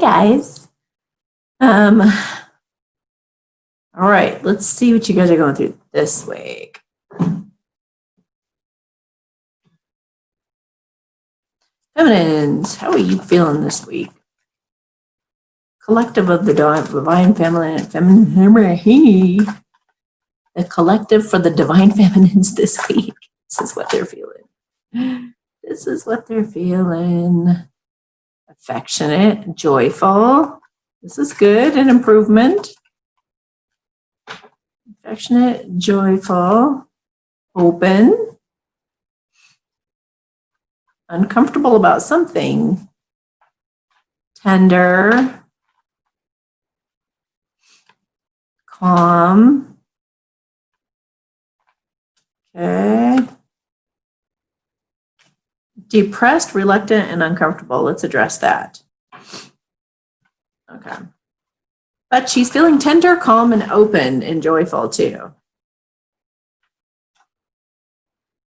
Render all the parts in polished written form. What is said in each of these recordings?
guys. All right, let's see what you guys are going through this week. Feminines, how are you feeling this week? Collective of the divine feminine, the collective for the divine feminines this week. This is what they're feeling. This is what they're feeling. Affectionate, joyful. This is good, an improvement. Affectionate, joyful, open, uncomfortable about something, tender, calm, okay, depressed, reluctant, and uncomfortable. Let's address that. Okay. But she's feeling tender, calm, and open and joyful too.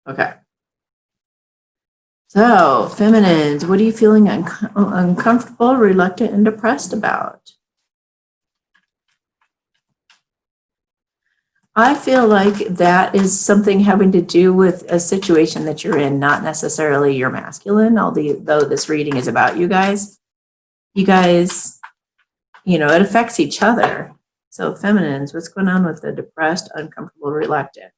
Okay. So, feminines, what are you feeling uncomfortable, reluctant, and depressed about? I feel like that is something having to do with a situation that you're in, not necessarily your masculine, although this reading is about you guys. You guys, it affects each other. So feminines, what's going on with the depressed, uncomfortable, reluctant?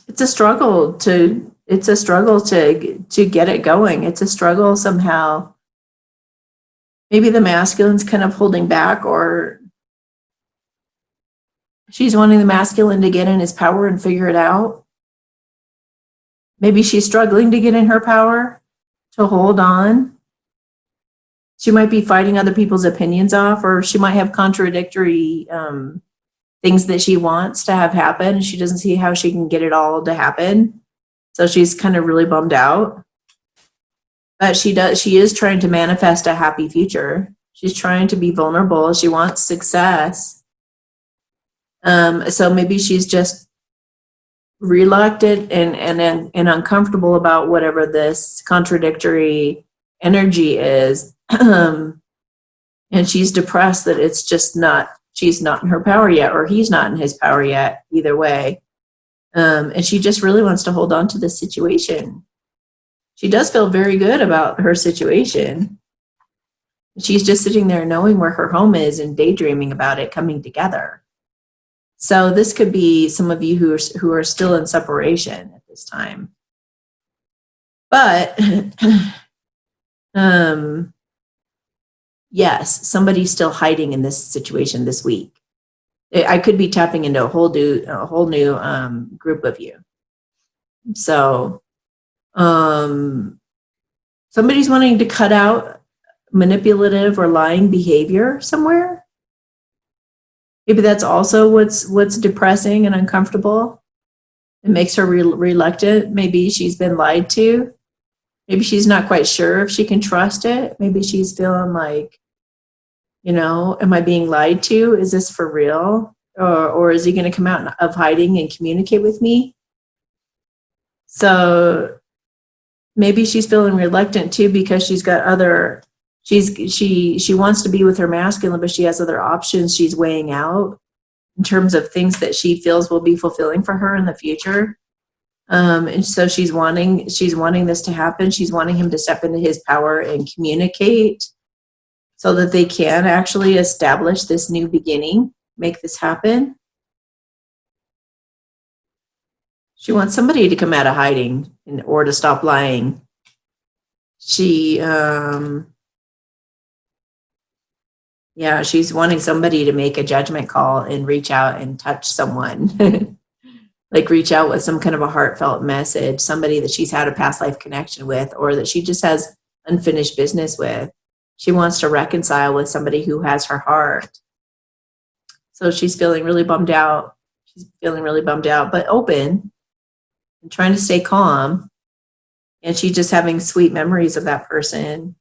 It's a struggle to get it going. It's a struggle somehow. Maybe the masculine's kind of holding back, or she's wanting the masculine to get in his power and figure it out. Maybe she's struggling to get in her power, to hold on. She might be fighting other people's opinions off, or she might have contradictory things that she wants to have happen. She doesn't see how she can get it all to happen. So she's kind of really bummed out. But she is trying to manifest a happy future. She's trying to be vulnerable. She wants success. So maybe she's just reluctant and uncomfortable about whatever this contradictory energy is. And she's depressed that it's just she's not in her power yet, or he's not in his power yet, either way. And she just really wants to hold on to this situation. She does feel very good about her situation. She's just sitting there knowing where her home is and daydreaming about it coming together. So this could be some of you who are still in separation at this time. But yes, somebody's still hiding in this situation this week. I could be tapping into a whole new group of you. So somebody's wanting to cut out manipulative or lying behavior somewhere. Maybe that's also what's depressing and uncomfortable. It makes her reluctant. Maybe she's been lied to. Maybe she's not quite sure if she can trust it. Maybe she's feeling like, am I being lied to? Is this for real? Or is he going to come out of hiding and communicate with me? So maybe she's feeling reluctant too, because she's got she wants to be with her masculine, but she has other options she's weighing out in terms of things that she feels will be fulfilling for her in the future. And so she's wanting this to happen. She's wanting him to step into his power and communicate so that they can actually establish this new beginning, make this happen. She wants somebody to come out of hiding or to stop lying. She's wanting somebody to make a judgment call and reach out and touch someone. Like reach out with some kind of a heartfelt message, somebody that she's had a past life connection with, or that she just has unfinished business with. She wants to reconcile with somebody who has her heart. So she's feeling really bummed out. But open and trying to stay calm. And she's just having sweet memories of that person.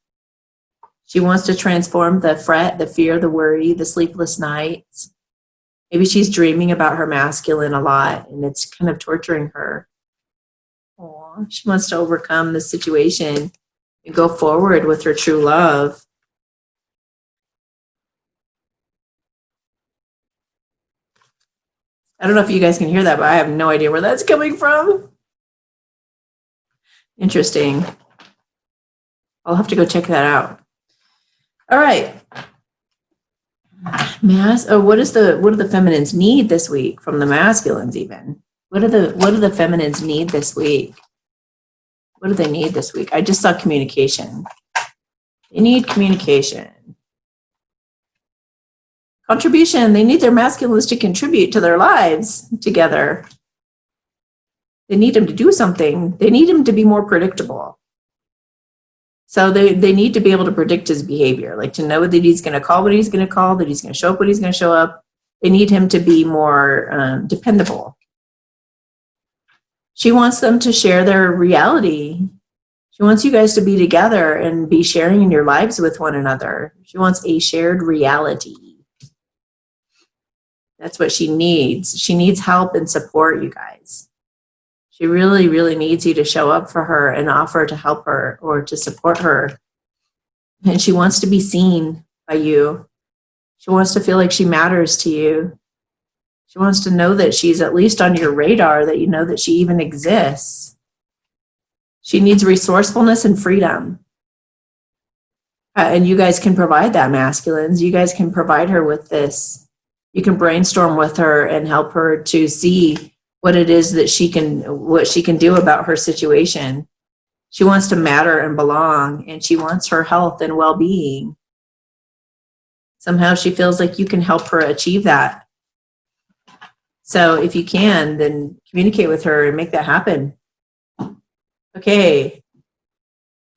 She wants to transform the fret, the fear, the worry, the sleepless nights. Maybe she's dreaming about her masculine a lot, and it's kind of torturing her. Aww. She wants to overcome the situation and go forward with her true love. I don't know if you guys can hear that, but I have no idea where that's coming from. Interesting. I'll have to go check that out. All right. What do the feminines need this week from the masculines even? What do the feminines need this week? What do they need this week? I just saw communication. They need communication. Contribution. They need their masculines to contribute to their lives together. They need them to do something. They need him to be more predictable. So they need to be able to predict his behavior, like to know that he's going to call what he's going to call, that he's going to show up when he's going to show up. They need him to be more dependable. She wants them to share their reality. She wants you guys to be together and be sharing in your lives with one another. She wants a shared reality. That's what she needs. She needs help and support, you guys. She really, really needs you to show up for her and offer to help her or to support her. And she wants to be seen by you. She wants to feel like she matters to you. She wants to know that she's at least on your radar, that you know that she even exists. She needs resourcefulness and freedom. And you guys can provide that, masculines. You guys can provide her with this. You can brainstorm with her and help her to see what it is that what she can do about her situation. She wants to matter and belong, and she wants her health and well-being. Somehow she feels like you can help her achieve that. So if you can, then communicate with her and make that happen. Okay.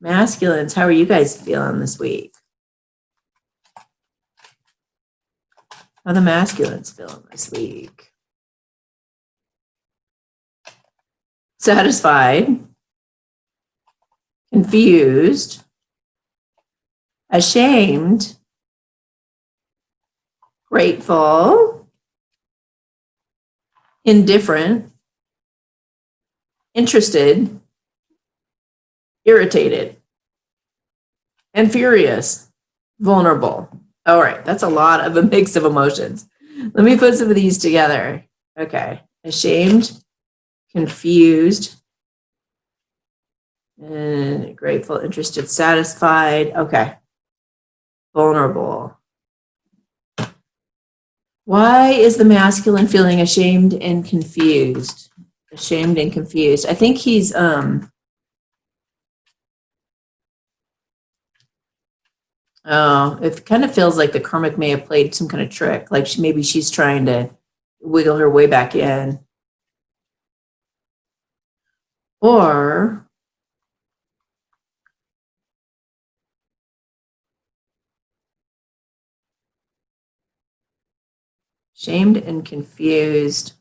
Masculines, how are you guys feeling this week? How are the masculines feeling this week? Satisfied, confused, ashamed, grateful, indifferent, interested, irritated, and furious, vulnerable. All right, that's a lot of a mix of emotions. Let me put some of these together. Okay, ashamed, confused, and grateful, interested, satisfied. Okay. Vulnerable. Why is the masculine feeling ashamed and confused? Ashamed and confused. I think he's it kind of feels like the karmic may have played some kind of trick. Like maybe she's trying to wiggle her way back in. Or shamed and confused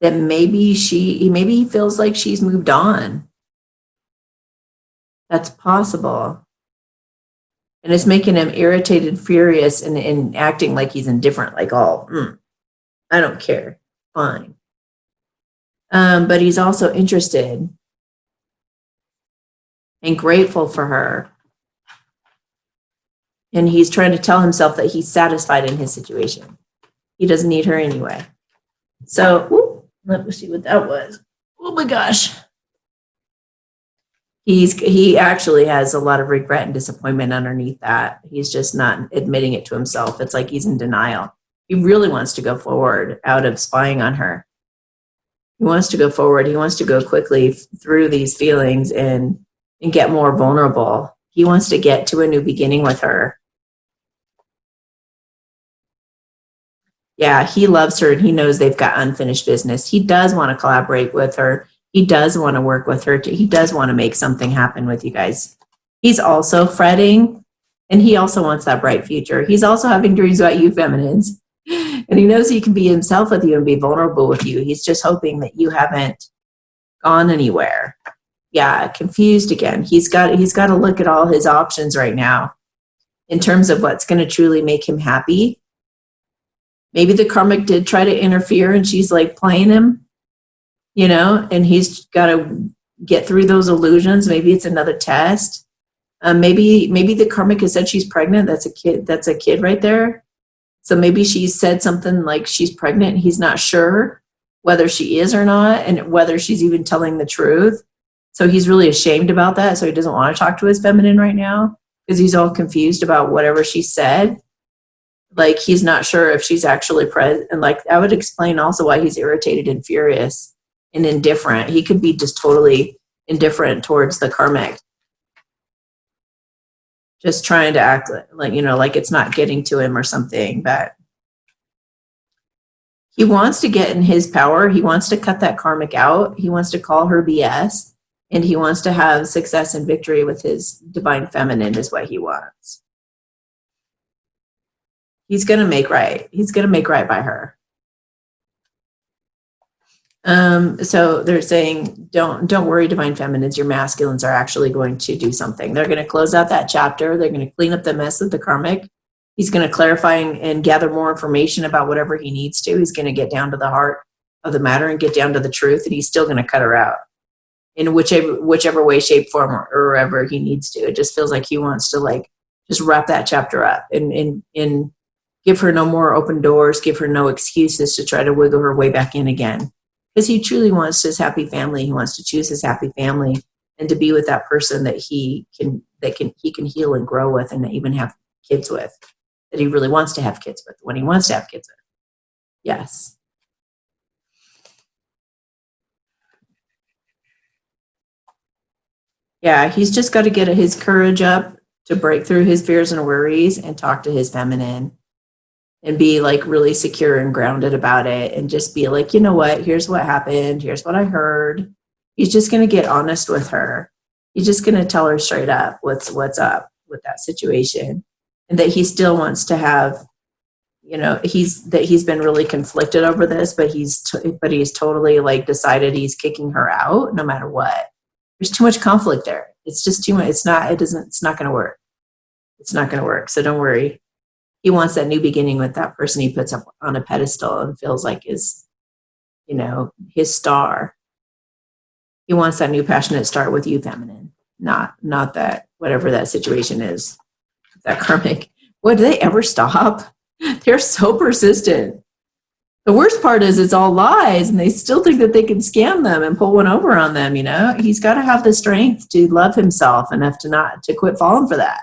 that maybe he feels like she's moved on. That's possible. And it's making him irritated, furious, and acting like he's indifferent, like, I don't care. Fine. But he's also interested and grateful for her. And he's trying to tell himself that he's satisfied in his situation. He doesn't need her anyway. So, let me see what that was. Oh my gosh. He actually has a lot of regret and disappointment underneath that. He's just not admitting it to himself. It's like he's in denial. He really wants to go forward out of spying on her. He wants to go forward. He wants to go quickly through these feelings and get more vulnerable. He wants to get to a new beginning with her. Yeah, he loves her and he knows they've got unfinished business. He does want to collaborate with her. He does want to work with her. He does want to make something happen with you guys. He's also fretting and he also wants that bright future. He's also having dreams about you feminines. And he knows he can be himself with you and be vulnerable with you. He's just hoping that you haven't gone anywhere. Yeah, confused again. He's got to look at all his options right now in terms of what's going to truly make him happy. Maybe the karmic did try to interfere and she's like playing him, and he's got to get through those illusions. Maybe it's another test. Maybe the karmic has said she's pregnant. That's a kid right there. So maybe she said something like she's pregnant. He's not sure whether she is or not, and whether she's even telling the truth. So he's really ashamed about that. So he doesn't want to talk to his feminine right now because he's all confused about whatever she said. Like, he's not sure if she's actually present. And like, that would explain also why he's irritated and furious and indifferent. He could be just totally indifferent towards the karmic. Just trying to act like, like it's not getting to him or something. But he wants to get in his power. He wants to cut that karmic out. He wants to call her BS. And he wants to have success and victory with his divine feminine is what he wants. He's going to make right. He's going to make right by her. So they're saying, don't worry, divine feminines, your masculines are actually going to do something. They're going to close out that chapter. They're going to clean up the mess of the karmic. He's going to clarify and gather more information about whatever he needs to. He's going to get down to the heart of the matter and get down to the truth. And he's still going to cut her out in whichever way, shape, form, or wherever he needs to. It just feels like he wants to like just wrap that chapter up and give her no more open doors, give her no excuses to try to wiggle her way back in again. Because he truly wants his happy family. He wants to choose his happy family and to be with that person that he can heal and grow with and even have kids with, that he really wants to have kids with, when he wants to have kids with. Yes. Yeah, he's just got to get his courage up to break through his fears and worries and talk to his feminine and be like really secure and grounded about it and just be like, you know what, here's what happened. Here's what I heard. He's just going to get honest with her. He's just going to tell her straight up what's up with that situation, and that he still wants to have, he's been really conflicted over this, but he's totally like decided he's kicking her out no matter what. There's too much conflict there. It's just too much. It's not going to work. It's not going to work. So don't worry. He wants that new beginning with that person he puts up on a pedestal and feels like is, his star. He wants that new passionate start with you, feminine, not that whatever that situation is, that karmic. What, do they ever stop? They're so persistent. The worst part is it's all lies, and they still think that they can scam them and pull one over on them. He's got to have the strength to love himself enough to quit falling for that.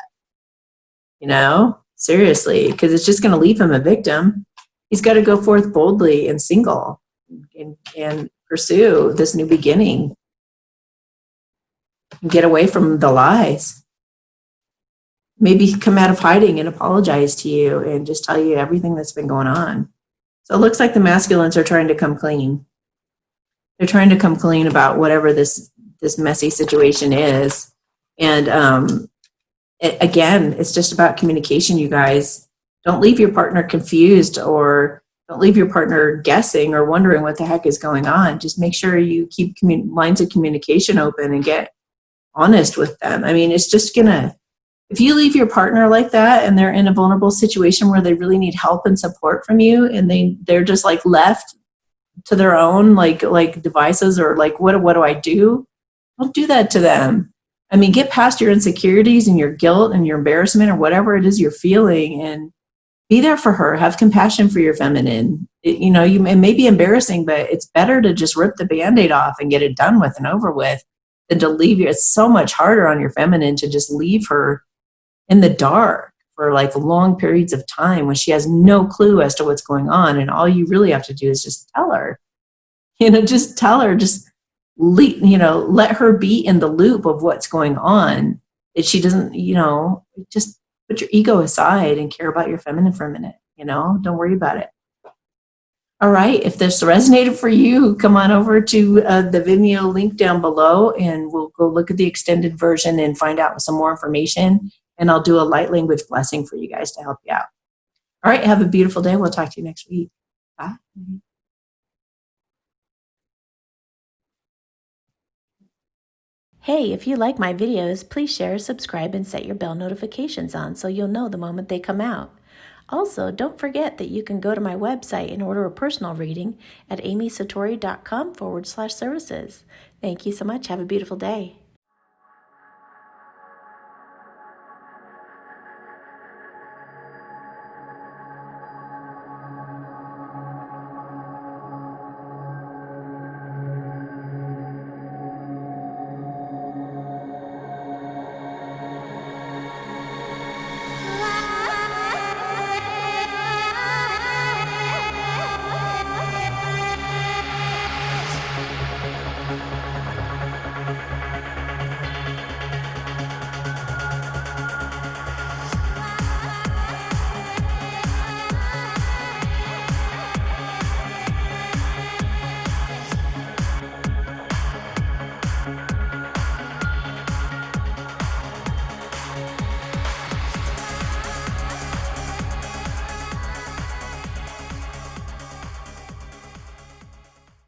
Seriously, because it's just going to leave him a victim. He's got to go forth boldly and single and pursue this new beginning and get away from the lies. Maybe come out of hiding and apologize to you and just tell you everything that's been going on. So it looks like the masculines are trying to come clean. They're trying to come clean about whatever this messy situation is. And again, it's just about communication, you guys. Don't leave your partner confused, or don't leave your partner guessing or wondering what the heck is going on. Just make sure you keep lines of communication open and get honest with them. I mean, it's just if you leave your partner like that and they're in a vulnerable situation where they really need help and support from you, and they're just like left to their own like devices, or like, what do I do? Don't do that to them. I mean, get past your insecurities and your guilt and your embarrassment or whatever it is you're feeling, and be there for her. Have compassion for your feminine. It may be embarrassing, but it's better to just rip the Band-Aid off and get it done with and over with than to leave you. It's so much harder on your feminine to just leave her in the dark for like long periods of time when she has no clue as to what's going on. And all you really have to do is just tell her, just tell her, let her be in the loop of what's going on, that she doesn't, just put your ego aside and care about your feminine for a minute, don't worry about it. All right. If this resonated for you, come on over to the Vimeo link down below, and we'll go look at the extended version and find out some more information. And I'll do a light language blessing for you guys to help you out. All right. Have a beautiful day. We'll talk to you next week. Bye. Hey, if you like my videos, please share, subscribe, and set your bell notifications on so you'll know the moment they come out. Also, don't forget that you can go to my website and order a personal reading at amysatori.com/services. Thank you so much. Have a beautiful day.